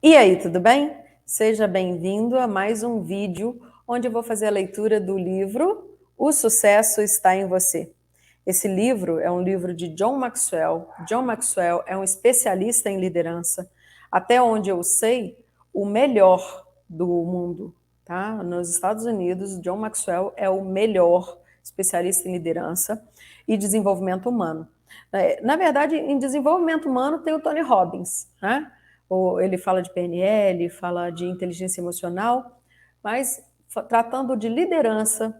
E aí, tudo bem? Seja bem-vindo a mais um vídeo onde eu vou fazer a leitura do livro O Sucesso Está em Você. Esse livro é um livro de John Maxwell. John Maxwell é um especialista em liderança, até onde eu sei, o melhor do mundo, tá? Nos Estados Unidos, John Maxwell é o melhor especialista em liderança e desenvolvimento humano. Na verdade, em desenvolvimento humano tem o Tony Robbins, né? Ele fala de PNL, fala de inteligência emocional, mas tratando de liderança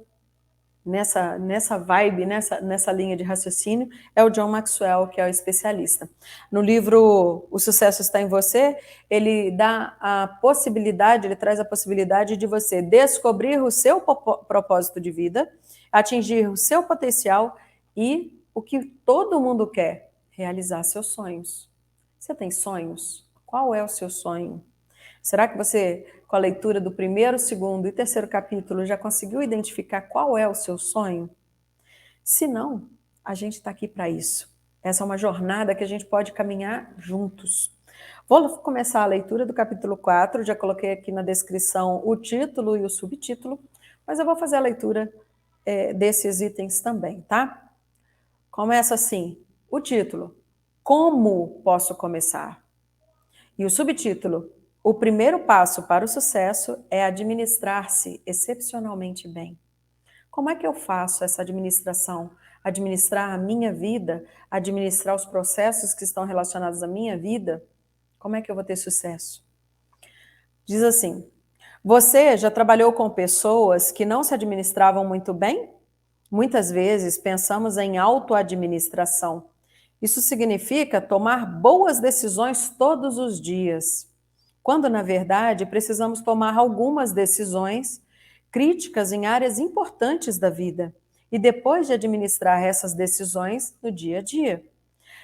nessa vibe, nessa linha de raciocínio, é o John Maxwell, que é o especialista. No livro O Sucesso Está em Você, ele dá a possibilidade, ele traz a possibilidade de você descobrir o seu propósito de vida, atingir o seu potencial e o que todo mundo quer, realizar seus sonhos. Você tem sonhos? Qual é o seu sonho? Será que você, com a leitura do primeiro, segundo e terceiro capítulo, já conseguiu identificar qual é o seu sonho? Se não, a gente está aqui para isso. Essa é uma jornada que a gente pode caminhar juntos. Vou começar a leitura do capítulo 4, já coloquei aqui na descrição o título e o subtítulo, mas eu vou fazer a leitura desses itens também, tá? Começa assim, o título, Como posso começar? E o subtítulo, o primeiro passo para o sucesso é administrar-se excepcionalmente bem. Como é que eu faço essa administração? Administrar a minha vida, administrar os processos que estão relacionados à minha vida? Como é que eu vou ter sucesso? Diz assim, você já trabalhou com pessoas que não se administravam muito bem? Muitas vezes pensamos em autoadministração. Isso significa tomar boas decisões todos os dias, quando, na verdade, precisamos tomar algumas decisões críticas em áreas importantes da vida e depois de administrar essas decisões no dia a dia.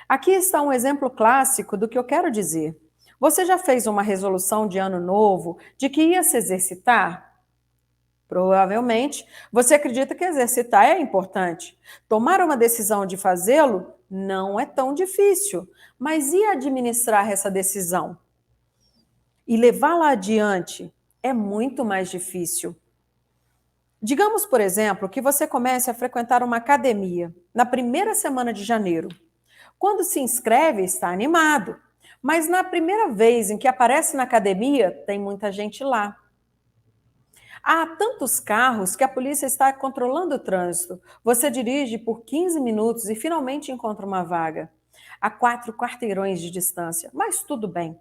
Aqui está um exemplo clássico do que eu quero dizer. Você já fez uma resolução de ano novo de que ia se exercitar? Provavelmente, você acredita que exercitar é importante. Tomar uma decisão de fazê-lo não é tão difícil, mas e administrar essa decisão? E levá-la adiante é muito mais difícil. Digamos, por exemplo, que você comece a frequentar uma academia na primeira semana de janeiro. Quando se inscreve, está animado, mas na primeira vez em que aparece na academia, tem muita gente lá. Há tantos carros que a polícia está controlando o trânsito. Você dirige por 15 minutos e finalmente encontra uma vaga. A 4 quarteirões de distância, mas tudo bem.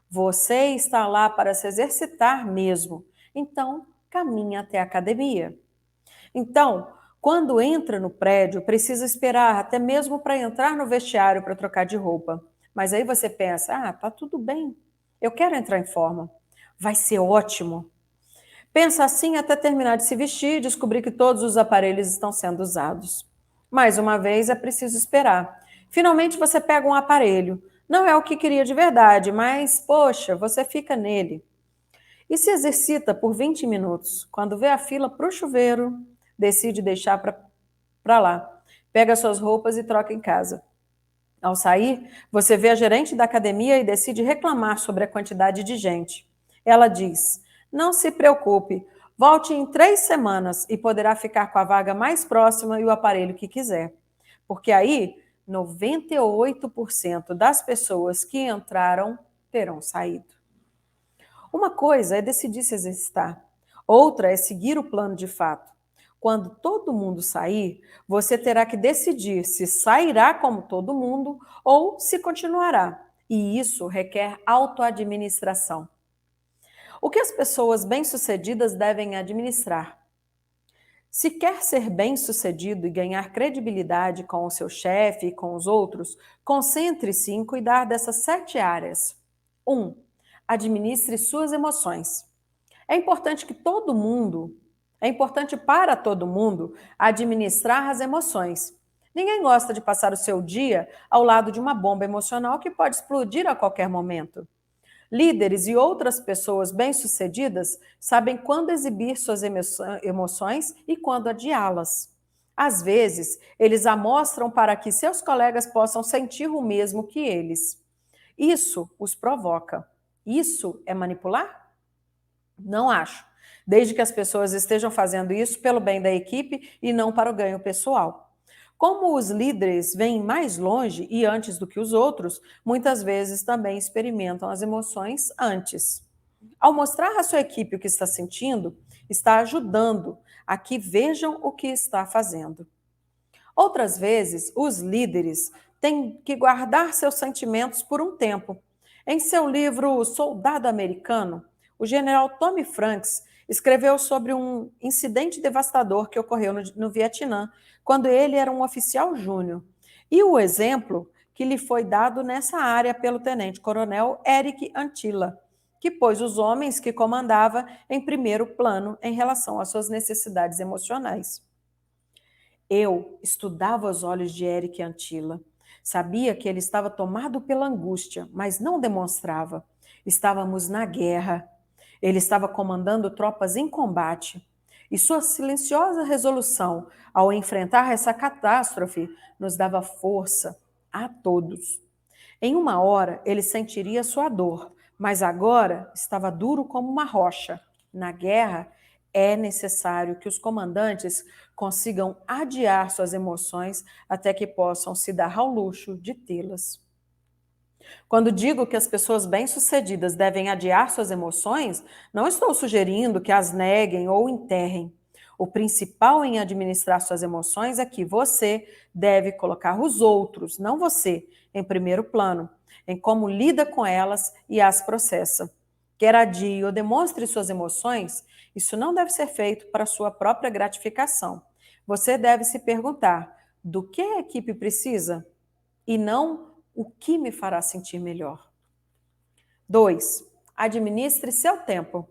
Você está lá para se exercitar mesmo. Então, caminhe até a academia. Então, quando entra no prédio, precisa esperar até mesmo para entrar no vestiário para trocar de roupa. Mas aí você pensa, tá tudo bem. Eu quero entrar em forma. Vai ser ótimo. Pensa assim até terminar de se vestir e descobrir que todos os aparelhos estão sendo usados. Mais uma vez, é preciso esperar. Finalmente você pega um aparelho. Não é o que queria de verdade, mas, poxa, você fica nele. E se exercita por 20 minutos. Quando vê a fila para o chuveiro, decide deixar para lá. Pega suas roupas e troca em casa. Ao sair, você vê a gerente da academia e decide reclamar sobre a quantidade de gente. Ela diz, não se preocupe, volte em 3 semanas e poderá ficar com a vaga mais próxima e o aparelho que quiser. Porque aí, 98% das pessoas que entraram terão saído. Uma coisa é decidir se exercitar, outra é seguir o plano de fato. Quando todo mundo sair, você terá que decidir se sairá como todo mundo ou se continuará. E isso requer autoadministração. O que as pessoas bem-sucedidas devem administrar? Se quer ser bem-sucedido e ganhar credibilidade com o seu chefe e com os outros, concentre-se em cuidar dessas 7 áreas. 1. Administre suas emoções. É importante para todo mundo administrar as emoções. Ninguém gosta de passar o seu dia ao lado de uma bomba emocional que pode explodir a qualquer momento. Líderes e outras pessoas bem-sucedidas sabem quando exibir suas emoções e quando adiá-las. Às vezes, eles a mostram para que seus colegas possam sentir o mesmo que eles. Isso os provoca. Isso é manipular? Não acho. Desde que as pessoas estejam fazendo isso pelo bem da equipe e não para o ganho pessoal. Como os líderes vêm mais longe e antes do que os outros, muitas vezes também experimentam as emoções antes. Ao mostrar à sua equipe o que está sentindo, está ajudando a que vejam o que está fazendo. Outras vezes, os líderes têm que guardar seus sentimentos por um tempo. Em seu livro Soldado Americano, o general Tommy Franks escreveu sobre um incidente devastador que ocorreu no Vietnã, quando ele era um oficial júnior. E o exemplo que lhe foi dado nessa área pelo tenente-coronel Eric Antilla, que pôs os homens que comandava em primeiro plano em relação às suas necessidades emocionais. Eu estudava os olhos de Eric Antilla. Sabia que ele estava tomado pela angústia, mas não demonstrava. Estávamos na guerra. Ele estava comandando tropas em combate. E sua silenciosa resolução ao enfrentar essa catástrofe nos dava força a todos. Em uma hora ele sentiria sua dor, mas agora estava duro como uma rocha. Na guerra, é necessário que os comandantes consigam adiar suas emoções até que possam se dar ao luxo de tê-las. Quando digo que as pessoas bem-sucedidas devem adiar suas emoções, não estou sugerindo que as neguem ou enterrem. O principal em administrar suas emoções é que você deve colocar os outros, não você, em primeiro plano, em como lida com elas e as processa. Quer adie ou demonstre suas emoções, isso não deve ser feito para sua própria gratificação. Você deve se perguntar: do que a equipe precisa? E não o que me fará sentir melhor. 2. Administre seu tempo.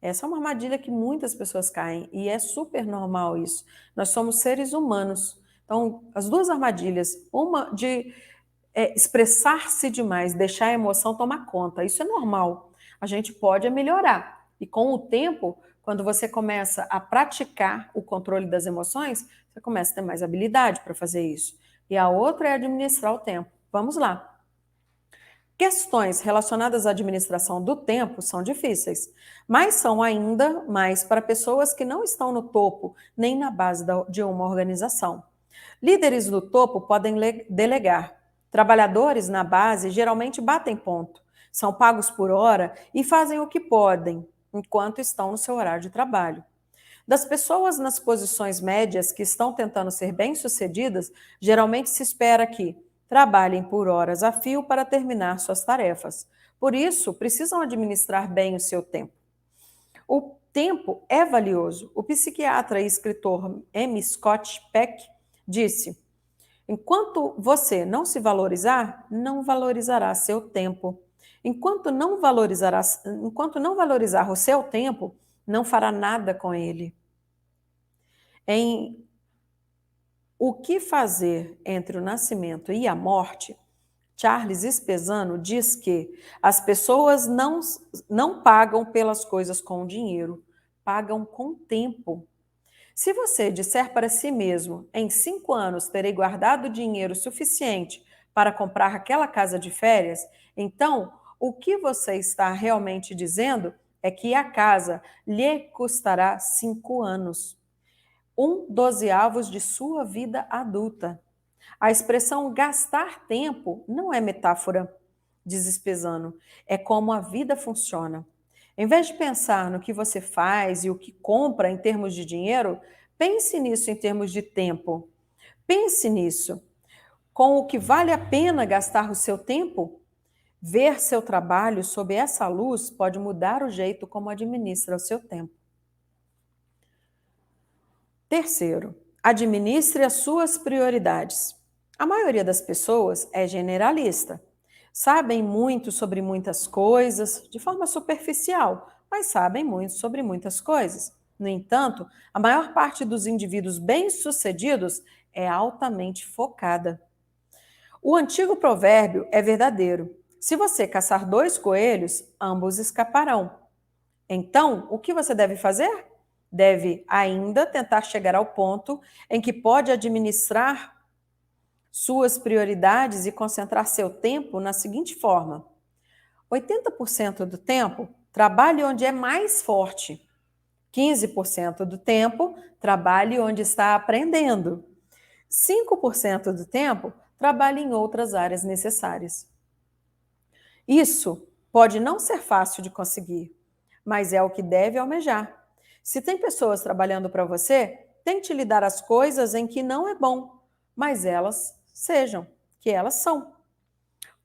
Essa é uma armadilha que muitas pessoas caem e é super normal isso. Nós somos seres humanos. Então, as duas armadilhas, uma de expressar-se demais, deixar a emoção tomar conta, isso é normal. A gente pode melhorar. E com o tempo, quando você começa a praticar o controle das emoções, você começa a ter mais habilidade para fazer isso. E a outra é administrar o tempo. Vamos lá. Questões relacionadas à administração do tempo são difíceis, mas são ainda mais para pessoas que não estão no topo nem na base de uma organização. Líderes do topo podem delegar. Trabalhadores na base geralmente batem ponto, são pagos por hora e fazem o que podem, enquanto estão no seu horário de trabalho. Das pessoas nas posições médias que estão tentando ser bem-sucedidas, geralmente se espera que trabalhem por horas a fio para terminar suas tarefas. Por isso, precisam administrar bem o seu tempo. O tempo é valioso. O psiquiatra e escritor M. Scott Peck disse: enquanto você não se valorizar, não valorizará seu tempo. Enquanto não valorizar o seu tempo, não fará nada com ele. Em O que fazer entre o nascimento e a morte, Charles Spezano diz que as pessoas não pagam pelas coisas com dinheiro, pagam com tempo. Se você disser para si mesmo, em 5 anos terei guardado dinheiro suficiente para comprar aquela casa de férias, então o que você está realmente dizendo é que a casa lhe custará 5 anos. 1/12 de sua vida adulta. A expressão gastar tempo não é metáfora, diz Spezano, é como a vida funciona. Em vez de pensar no que você faz e o que compra em termos de dinheiro, pense nisso em termos de tempo. Pense nisso. Com o que vale a pena gastar o seu tempo? Ver seu trabalho sob essa luz pode mudar o jeito como administra o seu tempo. Terceiro, administre as suas prioridades. A maioria das pessoas é generalista. Sabem muito sobre muitas coisas, de forma superficial, mas sabem muito sobre muitas coisas. No entanto, a maior parte dos indivíduos bem-sucedidos é altamente focada. O antigo provérbio é verdadeiro. Se você caçar 2 coelhos, ambos escaparão. Então, o que você deve fazer? Deve ainda tentar chegar ao ponto em que pode administrar suas prioridades e concentrar seu tempo na seguinte forma: 80% do tempo, trabalhe onde é mais forte. 15% do tempo, trabalhe onde está aprendendo. 5% do tempo, trabalhe em outras áreas necessárias. Isso pode não ser fácil de conseguir, mas é o que deve almejar. Se tem pessoas trabalhando para você, tente lidar as coisas em que não é bom, mas elas sejam, que elas são.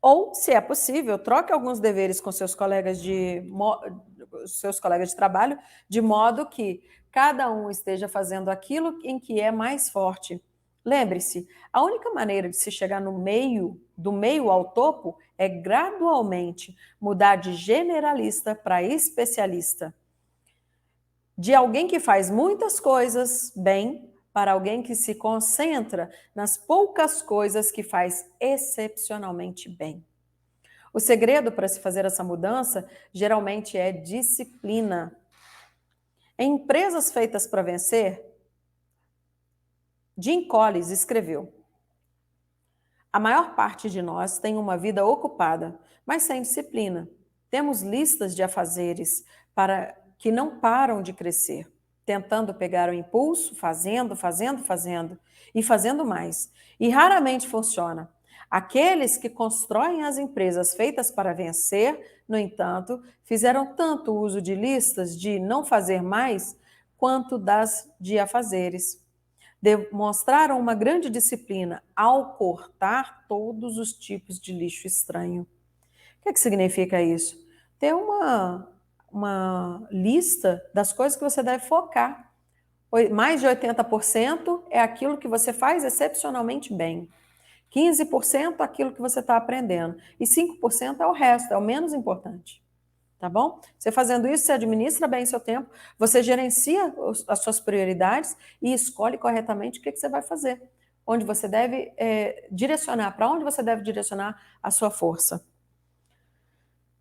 Ou, se é possível, troque alguns deveres com seus colegas de trabalho, de modo que cada um esteja fazendo aquilo em que é mais forte. Lembre-se, a única maneira de se chegar no meio, do meio ao topo, é gradualmente mudar de generalista para especialista. De alguém que faz muitas coisas bem para alguém que se concentra nas poucas coisas que faz excepcionalmente bem. O segredo para se fazer essa mudança geralmente é disciplina. Em Empresas Feitas para Vencer, Jim Collins escreveu: a maior parte de nós tem uma vida ocupada, mas sem disciplina. Temos listas de afazeres para que não param de crescer, tentando pegar o impulso, fazendo e fazendo mais. E raramente funciona. Aqueles que constroem as empresas feitas para vencer, no entanto, fizeram tanto uso de listas de não fazer mais quanto das de afazeres. Demonstraram uma grande disciplina ao cortar todos os tipos de lixo estranho. O que significa isso? Ter uma lista das coisas que você deve focar. Mais de 80% é aquilo que você faz excepcionalmente bem. 15% é aquilo que você está aprendendo. E 5% é o resto, é o menos importante. Tá bom? Você fazendo isso, você administra bem seu tempo, você gerencia as suas prioridades e escolhe corretamente o que você vai fazer. Onde você deve direcionar, para onde você deve direcionar a sua força.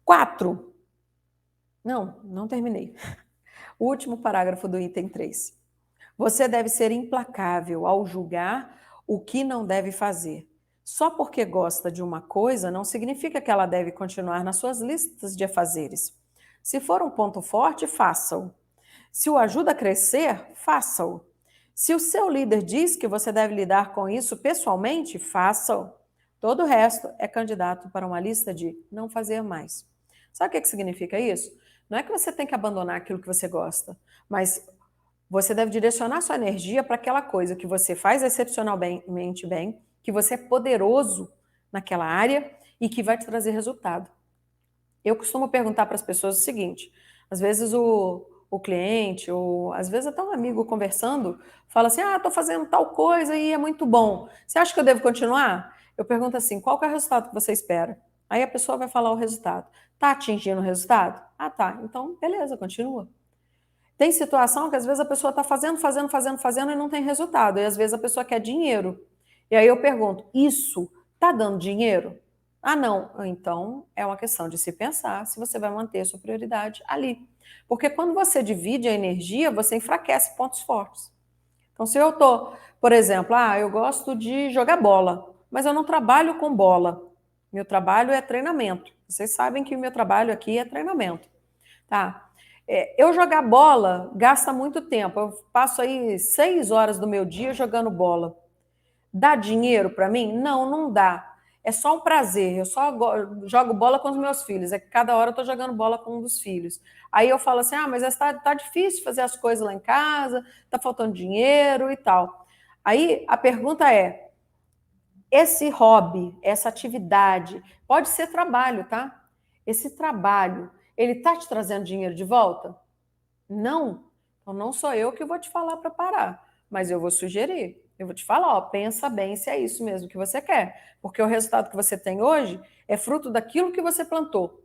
4. Não terminei. O último parágrafo do item 3. Você deve ser implacável ao julgar o que não deve fazer. Só porque gosta de uma coisa não significa que ela deve continuar nas suas listas de afazeres. Se for um ponto forte, faça-o. Se o ajuda a crescer, faça-o. Se o seu líder diz que você deve lidar com isso pessoalmente, faça-o. Todo o resto é candidato para uma lista de não fazer mais. Sabe o que significa isso? Não é que você tem que abandonar aquilo que você gosta, mas você deve direcionar sua energia para aquela coisa que você faz excepcionalmente bem, que você é poderoso naquela área e que vai te trazer resultado. Eu costumo perguntar para as pessoas o seguinte, às vezes o cliente, ou às vezes até um amigo conversando, fala assim, estou fazendo tal coisa e é muito bom. Você acha que eu devo continuar? Eu pergunto assim, qual que é o resultado que você espera? Aí a pessoa vai falar o resultado. Está atingindo o resultado? Ah, tá. Então, beleza, continua. Tem situação que às vezes a pessoa está fazendo e não tem resultado. E às vezes a pessoa quer dinheiro. E aí eu pergunto, isso está dando dinheiro? Ah, não. Então é uma questão de se pensar se você vai manter a sua prioridade ali. Porque quando você divide a energia, você enfraquece pontos fortes. Então se eu estou, por exemplo, eu gosto de jogar bola, mas eu não trabalho com bola. Meu trabalho é treinamento. Vocês sabem que o meu trabalho aqui é treinamento. Tá? Eu jogar bola gasta muito tempo. Eu passo aí 6 horas do meu dia jogando bola. Dá dinheiro para mim? Não dá. É só um prazer. Eu só jogo bola com os meus filhos. É que cada hora eu estou jogando bola com um dos filhos. Aí eu falo assim, mas tá difícil fazer as coisas lá em casa, tá faltando dinheiro e tal. Aí a pergunta é, esse hobby, essa atividade, pode ser trabalho, tá? Esse trabalho, ele está te trazendo dinheiro de volta? Não. Então não sou eu que vou te falar para parar, mas eu vou sugerir. Eu vou te falar, pensa bem se é isso mesmo que você quer, porque o resultado que você tem hoje é fruto daquilo que você plantou.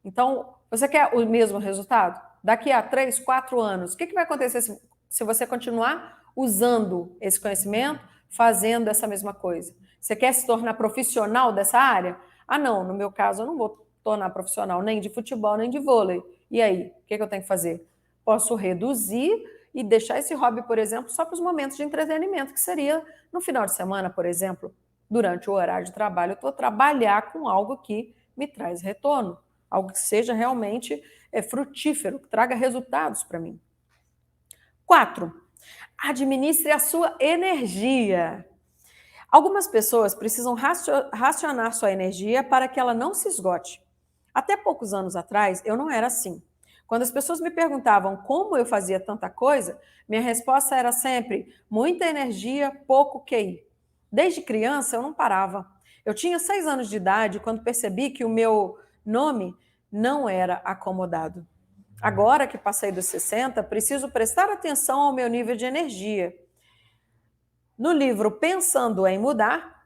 Então, você quer o mesmo resultado? Daqui a 3, 4 anos, o que vai acontecer se você continuar usando esse conhecimento, fazendo essa mesma coisa? Você quer se tornar profissional dessa área? Não, no meu caso eu não vou tornar profissional nem de futebol, nem de vôlei. E aí, o que eu tenho que fazer? Posso reduzir e deixar esse hobby, por exemplo, só para os momentos de entretenimento, que seria no final de semana, por exemplo, durante o horário de trabalho, eu vou trabalhar com algo que me traz retorno. algo que seja realmente frutífero, que traga resultados para mim. 4. Administre a sua energia. Algumas pessoas precisam racionar sua energia para que ela não se esgote. Até poucos anos atrás, eu não era assim. Quando as pessoas me perguntavam como eu fazia tanta coisa, minha resposta era sempre muita energia, pouco QI. Desde criança, eu não parava. Eu tinha 6 anos de idade quando percebi que o meu nome não era acomodado. Agora que passei dos 60, preciso prestar atenção ao meu nível de energia. No livro Pensando em Mudar,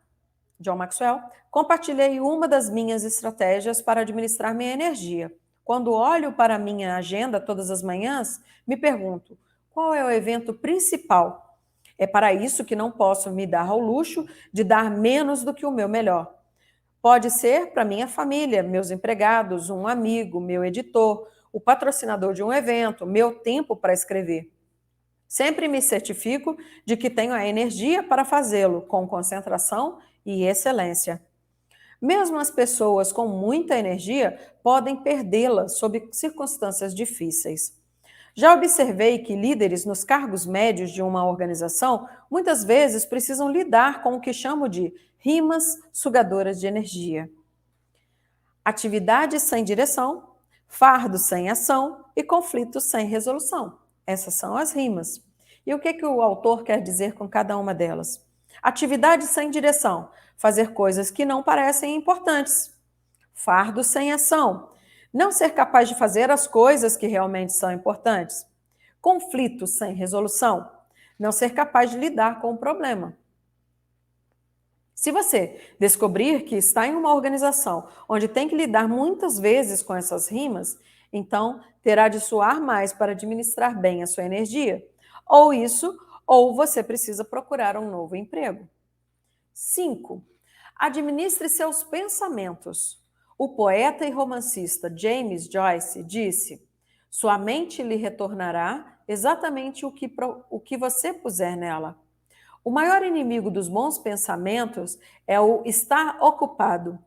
John Maxwell, compartilhei uma das minhas estratégias para administrar minha energia. Quando olho para a minha agenda todas as manhãs, me pergunto: qual é o evento principal? É para isso que não posso me dar ao luxo de dar menos do que o meu melhor. Pode ser para minha família, meus empregados, um amigo, meu editor, o patrocinador de um evento, meu tempo para escrever. Sempre me certifico de que tenho a energia para fazê-lo com concentração e excelência. Mesmo as pessoas com muita energia podem perdê-la sob circunstâncias difíceis. Já observei que líderes nos cargos médios de uma organização muitas vezes precisam lidar com o que chamo de rimas sugadoras de energia. Atividades sem direção, fardo sem ação e conflito sem resolução. Essas são as rimas. E o que o autor quer dizer com cada uma delas? Atividade sem direção, fazer coisas que não parecem importantes. Fardo sem ação, não ser capaz de fazer as coisas que realmente são importantes. Conflito sem resolução, não ser capaz de lidar com o problema. Se você descobrir que está em uma organização onde tem que lidar muitas vezes com essas rimas, então terá de suar mais para administrar bem a sua energia. Ou isso, ou você precisa procurar um novo emprego. 5. Administre seus pensamentos. O poeta e romancista James Joyce disse: sua mente lhe retornará exatamente o que você puser nela. O maior inimigo dos bons pensamentos é o estar ocupado.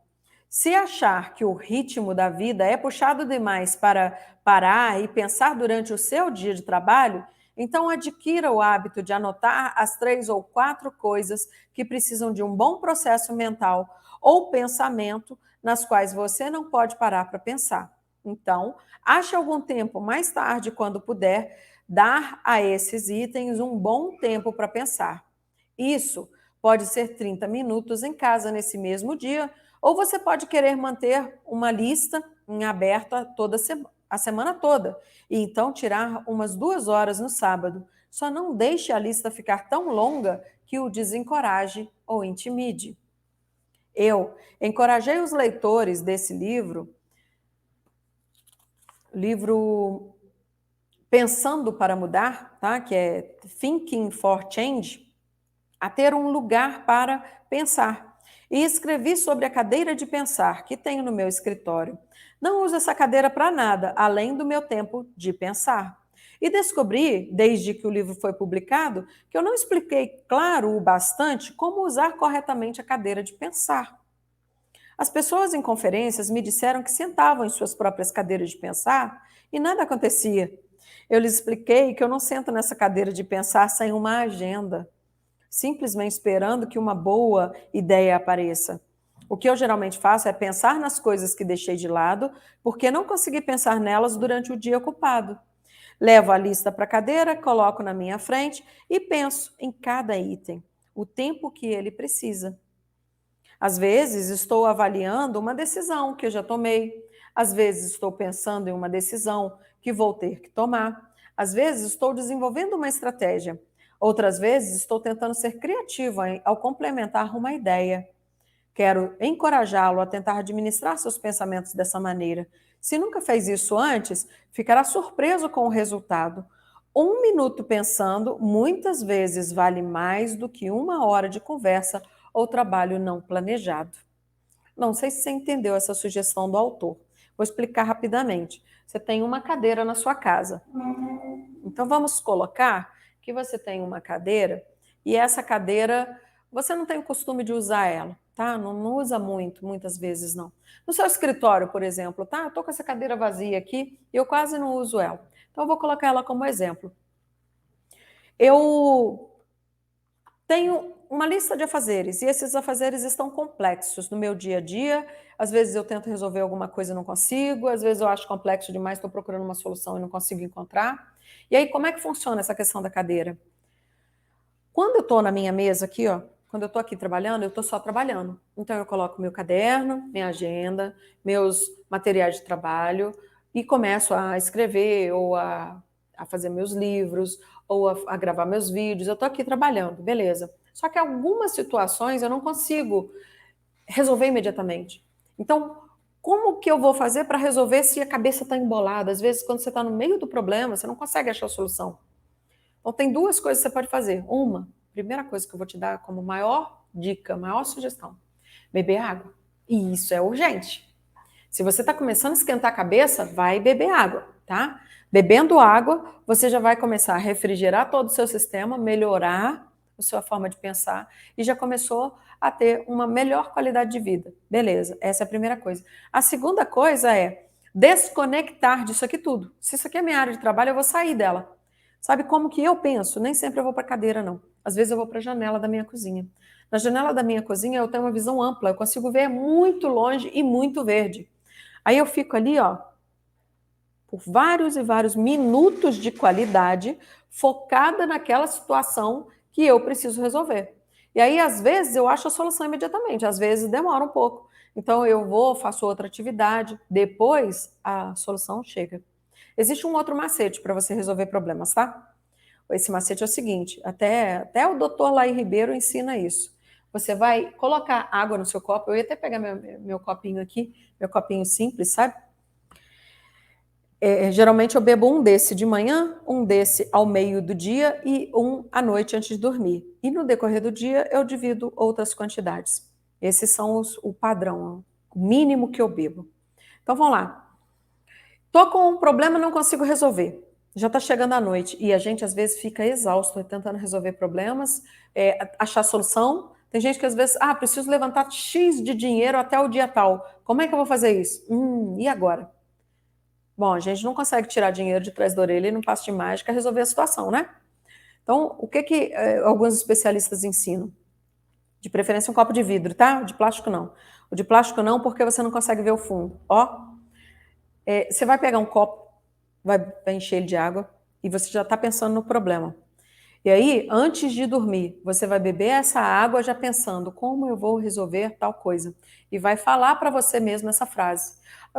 Se achar que o ritmo da vida é puxado demais para parar e pensar durante o seu dia de trabalho, então adquira o hábito de anotar as 3 ou 4 coisas que precisam de um bom processo mental ou pensamento nas quais você não pode parar para pensar. Então, ache algum tempo mais tarde, quando puder, dar a esses itens um bom tempo para pensar. Isso pode ser 30 minutos em casa nesse mesmo dia, ou você pode querer manter uma lista em aberto a semana toda, e então tirar umas 2 horas no sábado. Só não deixe a lista ficar tão longa que o desencoraje ou intimide. Eu encorajei os leitores desse livro Pensando para Mudar, tá? Que é Thinking for Change, a ter um lugar para pensar. E escrevi sobre a cadeira de pensar que tenho no meu escritório. Não uso essa cadeira para nada, além do meu tempo de pensar. E descobri, desde que o livro foi publicado, que eu não expliquei claro o bastante como usar corretamente a cadeira de pensar. As pessoas em conferências me disseram que sentavam em suas próprias cadeiras de pensar e nada acontecia. Eu lhes expliquei que eu não sento nessa cadeira de pensar sem uma agenda, simplesmente esperando que uma boa ideia apareça. O que eu geralmente faço é pensar nas coisas que deixei de lado, porque não consegui pensar nelas durante o dia ocupado. Levo a lista para a cadeira, coloco na minha frente e penso em cada item, o tempo que ele precisa. Às vezes estou avaliando uma decisão que eu já tomei, às vezes estou pensando em uma decisão que vou ter que tomar, às vezes estou desenvolvendo uma estratégia. Outras vezes, estou tentando ser criativo ao complementar uma ideia. Quero encorajá-lo a tentar administrar seus pensamentos dessa maneira. Se nunca fez isso antes, ficará surpreso com o resultado. 1 minuto pensando, muitas vezes, vale mais do que 1 hora de conversa ou trabalho não planejado. Não sei se você entendeu essa sugestão do autor. Vou explicar rapidamente. Você tem uma cadeira na sua casa. Então, vamos colocar que você tem uma cadeira e essa cadeira você não tem o costume de usar ela, tá? Não usa muitas vezes, não. No seu escritório, por exemplo, tá? Eu tô com essa cadeira vazia aqui e eu quase não uso ela. Então, eu vou colocar ela como exemplo. Eu tenho uma lista de afazeres e esses afazeres estão complexos no meu dia a dia. Às vezes eu tento resolver alguma coisa e não consigo, às vezes eu acho complexo demais, estou procurando uma solução e não consigo encontrar. E aí, como é que funciona essa questão da cadeira? Quando eu estou na minha mesa aqui, ó, quando eu estou aqui trabalhando, eu estou só trabalhando. Então eu coloco meu caderno, minha agenda, meus materiais de trabalho e começo a escrever ou a fazer meus livros ou a gravar meus vídeos. Eu estou aqui trabalhando, beleza. Só que algumas situações eu não consigo resolver imediatamente. Então, como que eu vou fazer para resolver se a cabeça está embolada? Às vezes, quando você está no meio do problema, você não consegue achar a solução. Então, tem duas coisas que você pode fazer. Uma, primeira coisa que eu vou te dar como maior dica, maior sugestão, beber água. E isso é urgente. Se você está começando a esquentar a cabeça, vai beber água, tá? Bebendo água, você já vai começar a refrigerar todo o seu sistema, melhorar a sua forma de pensar e já começou a ter uma melhor qualidade de vida. Beleza, essa é a primeira coisa. A segunda coisa é desconectar disso aqui tudo. Se isso aqui é minha área de trabalho, eu vou sair dela. Sabe como que eu penso? Nem sempre eu vou para a cadeira, não. Às vezes eu vou para a janela da minha cozinha. Na janela da minha cozinha eu tenho uma visão ampla, eu consigo ver muito longe e muito verde. Aí eu fico ali, ó, por vários e vários minutos de qualidade, focada naquela situação que eu preciso resolver. E aí, às vezes, eu acho a solução imediatamente, às vezes demora um pouco. Então, eu vou, faço outra atividade, depois a solução chega. Existe um outro macete para você resolver problemas, tá? Esse macete é o seguinte, até o doutor Laí Ribeiro ensina isso. Você vai colocar água no seu copo, eu ia até pegar meu copinho aqui, meu copinho simples, sabe? Geralmente eu bebo um desse de manhã, um desse ao meio do dia e um à noite antes de dormir. E no decorrer do dia eu divido outras quantidades. Esses são o padrão, o mínimo que eu bebo. Então vamos lá. Tô com um problema, não consigo resolver. Já está chegando a noite e a gente às vezes fica exausto tentando resolver problemas, achar solução. Tem gente que às vezes, preciso levantar X de dinheiro até o dia tal. Como é que eu vou fazer isso? E agora? Bom, a gente não consegue tirar dinheiro de trás da orelha e não passa de mágica resolver a situação, né? Então, o que alguns especialistas ensinam? De preferência um copo de vidro, tá? De plástico não. O de plástico não, porque você não consegue ver o fundo. Ó, você vai pegar um copo, vai encher ele de água e você já está pensando no problema. E aí, antes de dormir, você vai beber essa água já pensando como eu vou resolver tal coisa. E vai falar para você mesmo essa frase.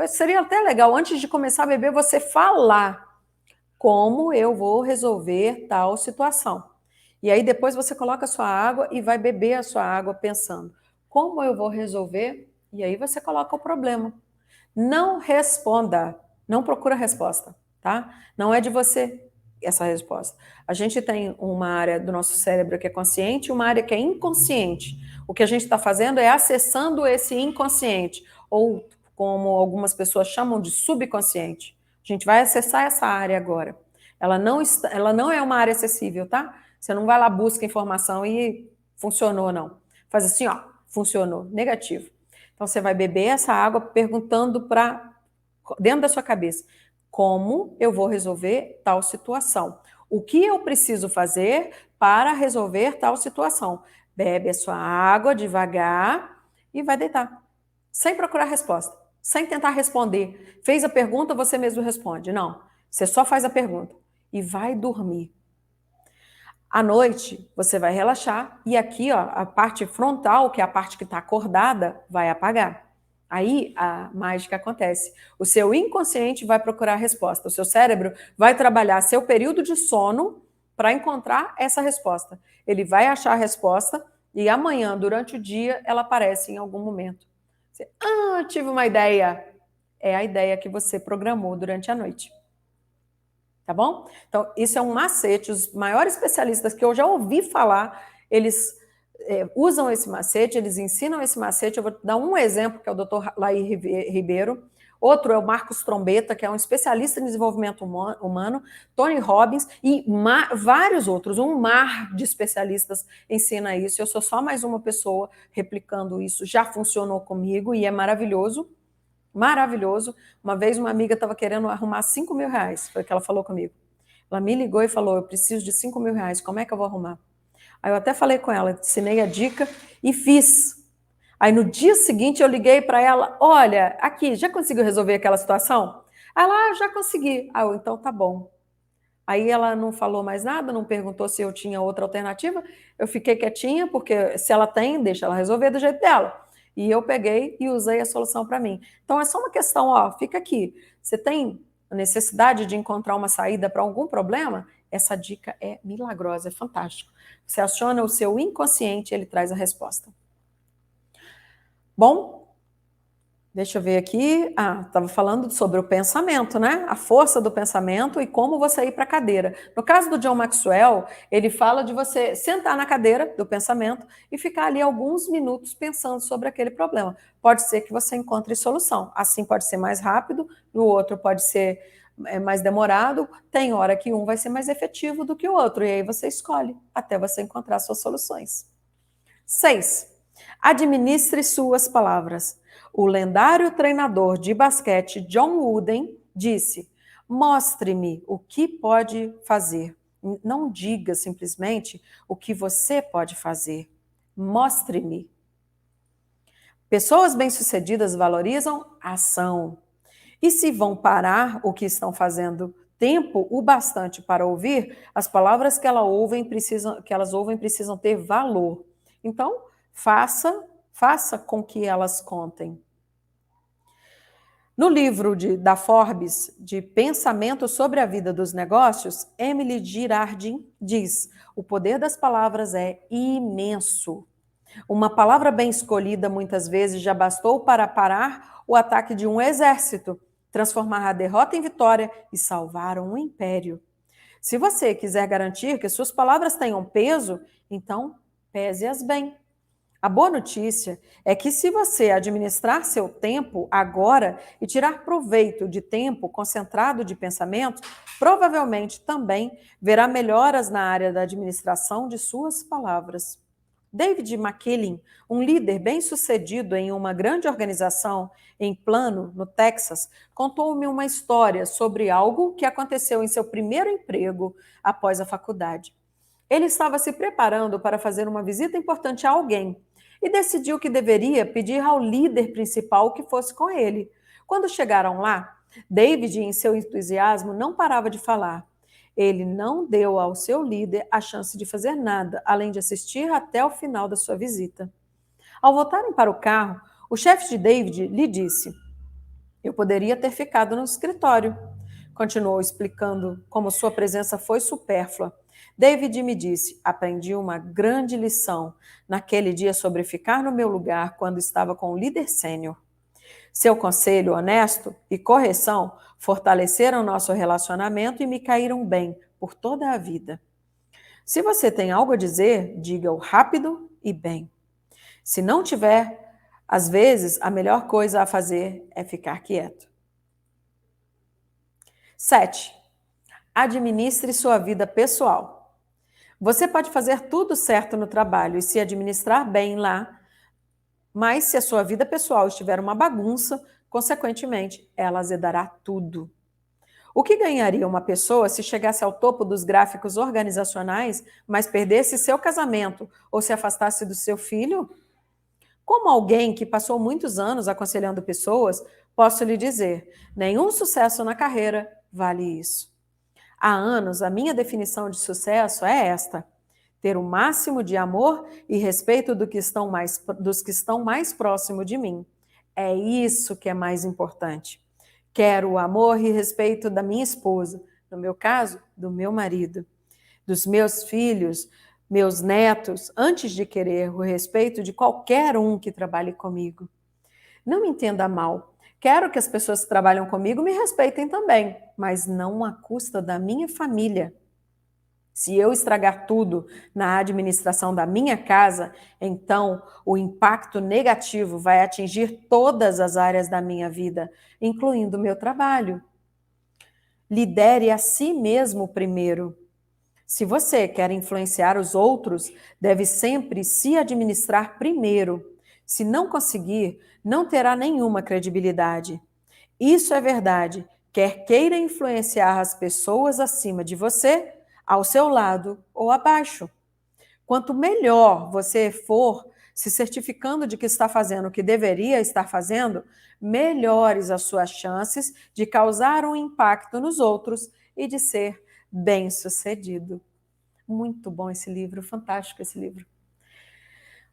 Seria até legal, antes de começar a beber, você falar como eu vou resolver tal situação. E aí depois você coloca a sua água e vai beber a sua água pensando como eu vou resolver, e aí você coloca o problema. Não responda, não procura resposta, tá? Não é de você essa resposta. A gente tem uma área do nosso cérebro que é consciente e uma área que é inconsciente. O que a gente está fazendo é acessando esse inconsciente, ou como algumas pessoas chamam de subconsciente. A gente vai acessar essa área agora. Ela não é uma área acessível, tá? Você não vai lá, busca informação e funcionou, não. Faz assim, ó, funcionou, negativo. Então, você vai beber essa água perguntando para dentro da sua cabeça, como eu vou resolver tal situação? O que eu preciso fazer para resolver tal situação? Bebe a sua água devagar e vai deitar, sem procurar resposta, sem tentar responder. Fez a pergunta, você mesmo responde. Não, você só faz a pergunta e vai dormir. À noite, você vai relaxar e aqui, ó, a parte frontal, que é a parte que está acordada, vai apagar. Aí a mágica acontece. O seu inconsciente vai procurar a resposta. O seu cérebro vai trabalhar seu período de sono para encontrar essa resposta. Ele vai achar a resposta e amanhã, durante o dia, ela aparece em algum momento. Você, tive uma ideia. É a ideia que você programou durante a noite. Tá bom? Então, isso é um macete. Os maiores especialistas que eu já ouvi falar, eles usam esse macete, eles ensinam esse macete. Eu vou dar um exemplo, que é o Dr. Laí Ribeiro. Outro é o Marcos Trombetta, que é um especialista em desenvolvimento humano, Tony Robbins e vários outros. Um mar de especialistas ensina isso. Eu sou só mais uma pessoa replicando isso. Já funcionou comigo e é maravilhoso. Maravilhoso. Uma vez uma amiga estava querendo arrumar 5 mil reais, foi o que ela falou comigo. Ela me ligou e falou, eu preciso de 5 mil reais, como é que eu vou arrumar? Aí eu até falei com ela, ensinei a dica e fiz. Aí no dia seguinte eu liguei para ela, olha, aqui, já conseguiu resolver aquela situação? Ela, já consegui. Ah, então tá bom. Aí ela não falou mais nada, não perguntou se eu tinha outra alternativa. Eu fiquei quietinha, porque se ela tem, deixa ela resolver do jeito dela. E eu peguei e usei a solução para mim. Então é só uma questão, ó, fica aqui. Você tem a necessidade de encontrar uma saída para algum problema? Essa dica é milagrosa, é fantástico. Você aciona o seu inconsciente e ele traz a resposta. Bom, deixa eu ver aqui. Ah, estava falando sobre o pensamento, né? A força do pensamento e como você ir para a cadeira. No caso do John Maxwell, ele fala de você sentar na cadeira do pensamento e ficar ali alguns minutos pensando sobre aquele problema. Pode ser que você encontre solução. Assim pode ser mais rápido, o outro pode ser mais demorado. Tem hora que um vai ser mais efetivo do que o outro. E aí você escolhe até você encontrar suas soluções. 6. Administre suas palavras. O lendário treinador de basquete John Wooden disse: mostre-me o que pode fazer. Não diga simplesmente o que você pode fazer. Mostre-me. Pessoas bem-sucedidas valorizam a ação. E se vão parar o que estão fazendo tempo o bastante para ouvir, as palavras que elas ouvem precisam ter valor. Então, faça com que elas contem. No livro da Forbes, de Pensamento sobre a Vida dos Negócios, Emily Girardin diz: o poder das palavras é imenso. Uma palavra bem escolhida muitas vezes já bastou para parar o ataque de um exército, transformar a derrota em vitória e salvar um império. Se você quiser garantir que suas palavras tenham peso, então pese-as bem. A boa notícia é que se você administrar seu tempo agora e tirar proveito de tempo concentrado de pensamento, provavelmente também verá melhoras na área da administração de suas palavras. David McKillin, um líder bem-sucedido em uma grande organização em Plano, no Texas, contou-me uma história sobre algo que aconteceu em seu primeiro emprego após a faculdade. Ele estava se preparando para fazer uma visita importante a alguém e decidiu que deveria pedir ao líder principal que fosse com ele. Quando chegaram lá, David, em seu entusiasmo, não parava de falar. Ele não deu ao seu líder a chance de fazer nada, além de assistir até o final da sua visita. Ao voltarem para o carro, o chefe de David lhe disse: eu poderia ter ficado no escritório. Continuou explicando como sua presença foi supérflua. David me disse: aprendi uma grande lição naquele dia sobre ficar no meu lugar quando estava com o líder sênior. Seu conselho honesto e correção fortaleceram nosso relacionamento e me caíram bem por toda a vida. Se você tem algo a dizer, diga-o rápido e bem. Se não tiver, às vezes a melhor coisa a fazer é ficar quieto. 7. Administre sua vida pessoal. Você pode fazer tudo certo no trabalho e se administrar bem lá, mas se a sua vida pessoal estiver uma bagunça, consequentemente, ela azedará tudo. O que ganharia uma pessoa se chegasse ao topo dos gráficos organizacionais, mas perdesse seu casamento ou se afastasse do seu filho? Como alguém que passou muitos anos aconselhando pessoas, posso lhe dizer, nenhum sucesso na carreira vale isso. Há anos, a minha definição de sucesso é esta: ter o máximo de amor e respeito dos que estão mais próximos de mim. É isso que é mais importante. Quero o amor e respeito da minha esposa, no meu caso, do meu marido, dos meus filhos, meus netos, antes de querer o respeito de qualquer um que trabalhe comigo. Não me entenda mal. Quero que as pessoas que trabalham comigo me respeitem também, mas não à custa da minha família. Se eu estragar tudo na administração da minha casa, então o impacto negativo vai atingir todas as áreas da minha vida, incluindo o meu trabalho. Lidere a si mesmo primeiro. Se você quer influenciar os outros, deve sempre se administrar primeiro. Se não conseguir, não terá nenhuma credibilidade. Isso é verdade, quer queira influenciar as pessoas acima de você, ao seu lado ou abaixo. Quanto melhor você for se certificando de que está fazendo o que deveria estar fazendo, melhores as suas chances de causar um impacto nos outros e de ser bem-sucedido. Muito bom esse livro, fantástico esse livro.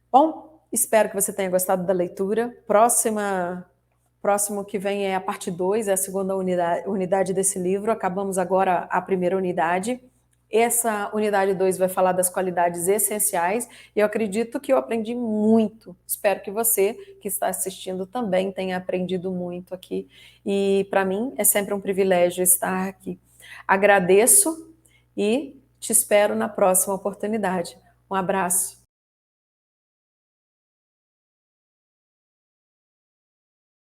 Bom, espero que você tenha gostado da leitura. Próximo que vem é a parte 2, é a segunda unidade desse livro. Acabamos agora a primeira unidade. Essa unidade 2 vai falar das qualidades essenciais e eu acredito que eu aprendi muito. Espero que você que está assistindo também tenha aprendido muito aqui. E para mim é sempre um privilégio estar aqui. Agradeço e te espero na próxima oportunidade. Um abraço.